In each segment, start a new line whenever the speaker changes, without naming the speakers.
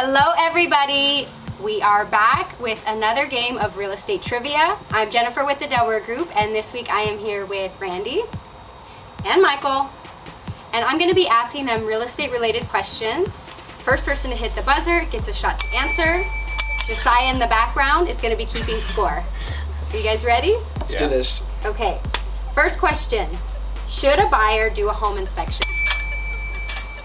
Hello everybody! We are back with another game of real estate trivia. I'm Jennifer with the Delaware Group, and this week I am here with Randy and Michael, and I'm going to be asking them real estate related questions. First person to hit the buzzer gets a shot to answer. Josiah in the background is going to be keeping score. Are you guys ready?
Let's do this.
Okay, first question. Should a buyer do a home inspection?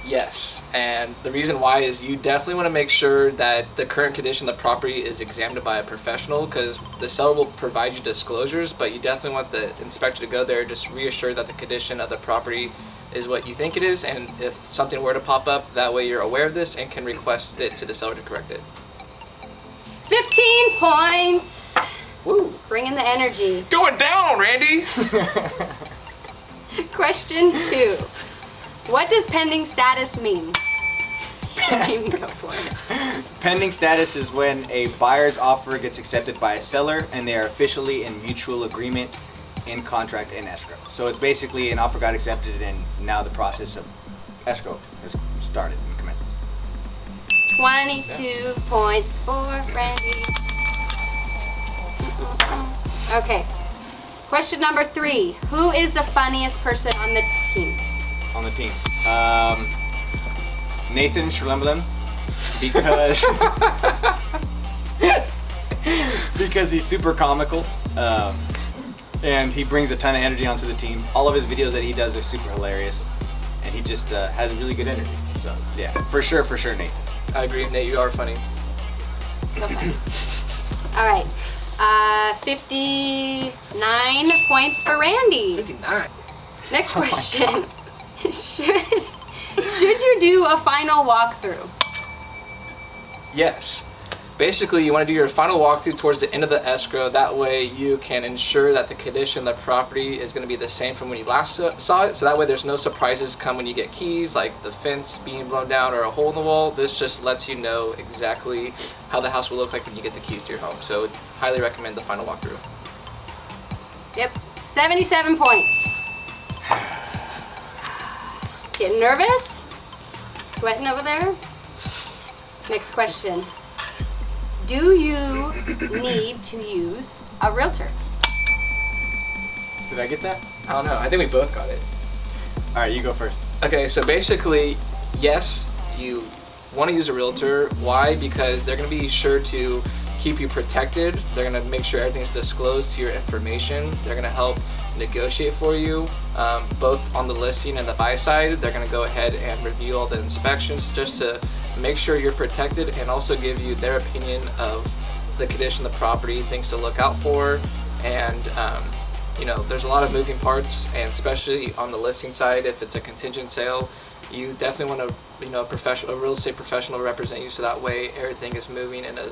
Yes, and the reason why is you definitely want to make sure that the current condition of the property is examined by a professional, because the seller will provide you disclosures, but you definitely want the inspector to go there, just reassure that the condition of the property is what you think it is, and if something were to pop up, that way you're aware of this and can request it to the seller to correct it.
15 points!
Woo!
Bringing the energy.
Going down, Randy!
Question 2. What does pending status mean? You can go for it.
Pending status is when a buyer's offer gets accepted by a seller and they are officially in mutual agreement, in contract, and escrow. So it's basically an offer got accepted and now the process of escrow has started and commenced.
22 points for Randy. Okay. Question number 3. Who is the funniest person on the team?
On the team. Nathan Sherlemblem, because because he's super comical, and he brings a ton of energy onto the team. All of his videos that he does are super hilarious, and he just has really good energy. So yeah, for sure, Nathan.
I agree, Nate, you are funny.
So funny. All right. 59 points for Randy.
59.
Next question. Should you do a final walkthrough?
Yes. Basically, you want to do your final walkthrough towards the end of the escrow. That way you can ensure that the condition of the property is going to be the same from when you last saw it. So that way there's no surprises come when you get keys, like the fence being blown down or a hole in the wall. This just lets you know exactly how the house will look like when you get the keys to your home. So highly recommend the final walkthrough.
Yep. 77 points. Getting nervous? Sweating over there? Next question. Do you need to use a realtor?
Did I get that?
I don't know. I think we both got it.
All right, you go first.
Okay, so basically, yes, you want to use a realtor. Why? Because they're going to be sure to keep you protected. They're going to make sure everything's disclosed to your information. They're going to help negotiate for you, both on the listing and the buy side. They're going to go ahead and review all the inspections just to make sure you're protected, and also give you their opinion of the condition of the property, things to look out for. And you know, there's a lot of moving parts, and especially on the listing side, if it's a contingent sale, you definitely want a real estate professional to represent you, so that way everything is moving in a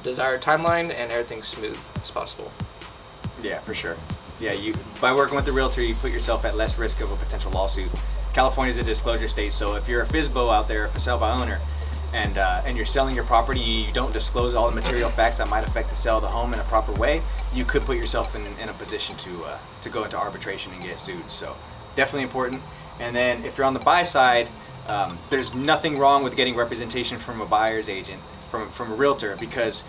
desired timeline and everything's smooth as possible.
Yeah, for sure. Yeah, by working with the realtor, you put yourself at less risk of a potential lawsuit. California is a disclosure state, so if you're a FSBO out there, for sale by owner, and you're selling your property, you don't disclose all the material facts that might affect the sale of the home in a proper way, you could put yourself in a position to go into arbitration and get sued. So definitely important. And then if you're on the buy side, there's nothing wrong with getting representation from a buyer's agent, from a realtor, because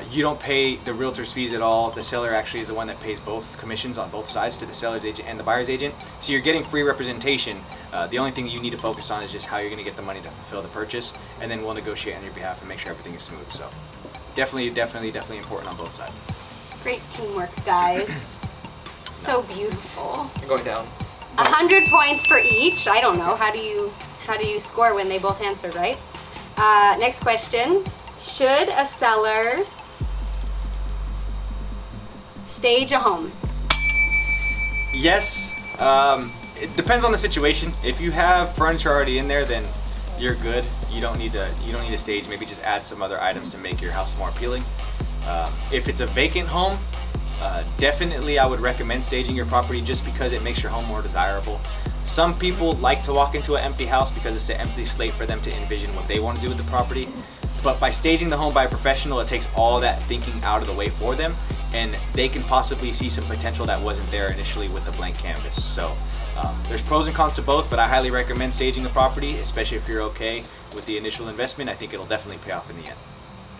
you don't pay the realtor's fees at all. The seller actually is the one that pays both commissions on both sides, to the seller's agent and the buyer's agent. So you're getting free representation. The only thing you need to focus on is just how you're going to get the money to fulfill the purchase, and then we'll negotiate on your behalf and make sure everything is smooth. So definitely important on both sides.
Great teamwork, guys. So beautiful.
You're going down.
100 points for each. I don't know. How do you score when they both answered right? Next question. Should a seller stage a home?
Yes. It depends on the situation. If you have furniture already in there, then you're good. You don't need to stage. Maybe just add some other items to make your house more appealing. If it's a vacant home, definitely I would recommend staging your property, just because it makes your home more desirable. Some people like to walk into an empty house because it's an empty slate for them to envision what they want to do with the property. But by staging the home by a professional, it takes all that thinking out of the way for them, and they can possibly see some potential that wasn't there initially with the blank canvas. So There's pros and cons to both, but I highly recommend staging a property, especially if you're okay with the initial investment. I think it'll definitely pay off in the end.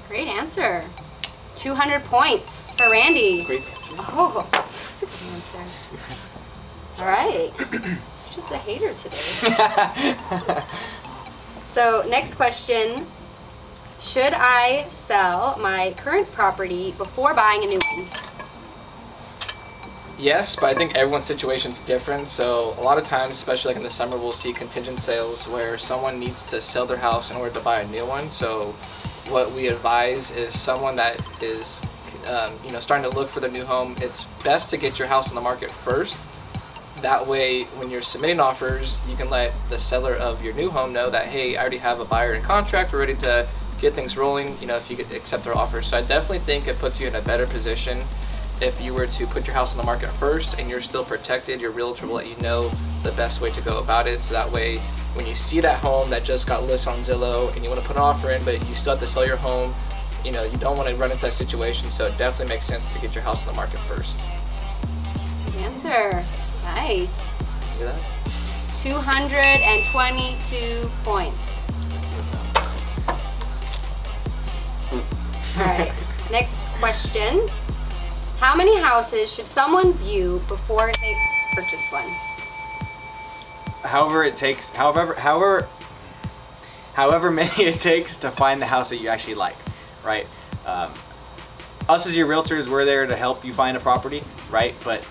Great answer. 200 points for Randy.
Great answer.
Oh, that's a good answer. All right. Just a hater today. So next question. Should I sell my current property before buying a new one?
Yes, but I think everyone's situation's different. So a lot of times, especially like in the summer, we'll see contingent sales where someone needs to sell their house in order to buy a new one. So what we advise is someone that is, starting to look for their new home. It's best to get your house on the market first. That way, when you're submitting offers, you can let the seller of your new home know that, hey, I already have a buyer in contract. We're ready to get things rolling. If you could accept their offer. So I definitely think it puts you in a better position if you were to put your house on the market first and you're still protected. Your realtor will let you know the best way to go about it. So that way, when you see that home that just got listed on Zillow and you want to put an offer in, but you still have to sell your home, you don't want to run into that situation. So it definitely makes sense to get your house on the market first.
Good answer. Nice.
Look at that.
222 points. All right. Next question. How many houses should someone view before they purchase one?
However many it takes to find the house that you actually like, right? Us as your realtors, we're there to help you find a property, right? But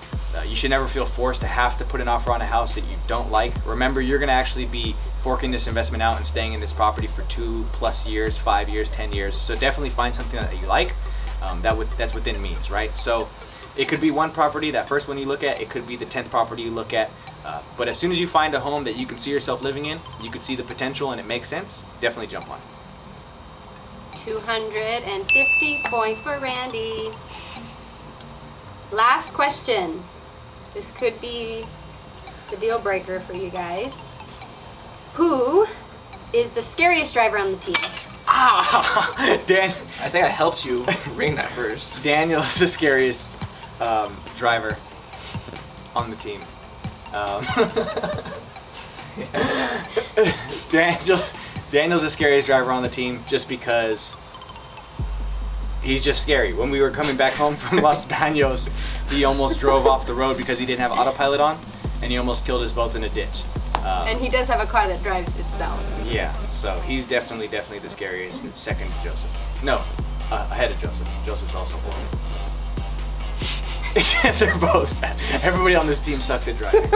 you should never feel forced to have to put an offer on a house that you don't like. Remember, you're gonna actually be forking this investment out and staying in this property for 2+ years, 5 years, 10 years. So definitely find something that you like. That's within means, right? So it could be one property, that first one you look at, it could be the 10th property you look at. But as soon as you find a home that you can see yourself living in, you can see the potential and it makes sense, definitely jump on it.
250 points for Randy. Last question. This could be the deal breaker for you guys. Who is the scariest driver on the team?
Dan.
I think I helped you ring that first.
Daniel is the scariest driver on the team. Daniel's the scariest driver on the team just because he's just scary. When we were coming back home from Los Baños, he almost drove off the road because he didn't have autopilot on, and he almost killed us both in a ditch.
And he does have a car that drives itself.
Yeah, so he's definitely the scariest, second to Joseph. No, ahead of Joseph. Joseph's also horrible. They're both bad. Everybody on this team sucks at driving.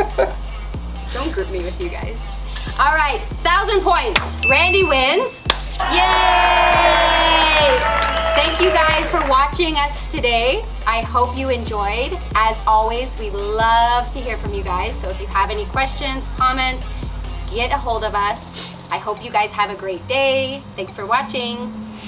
Don't group me with you guys. All right, 1,000 points. Randy wins. Yay! Thank you guys for watching us today. I hope you enjoyed. As always, we love to hear from you guys. So if you have any questions, comments, get a hold of us. I hope you guys have a great day. Thanks for watching.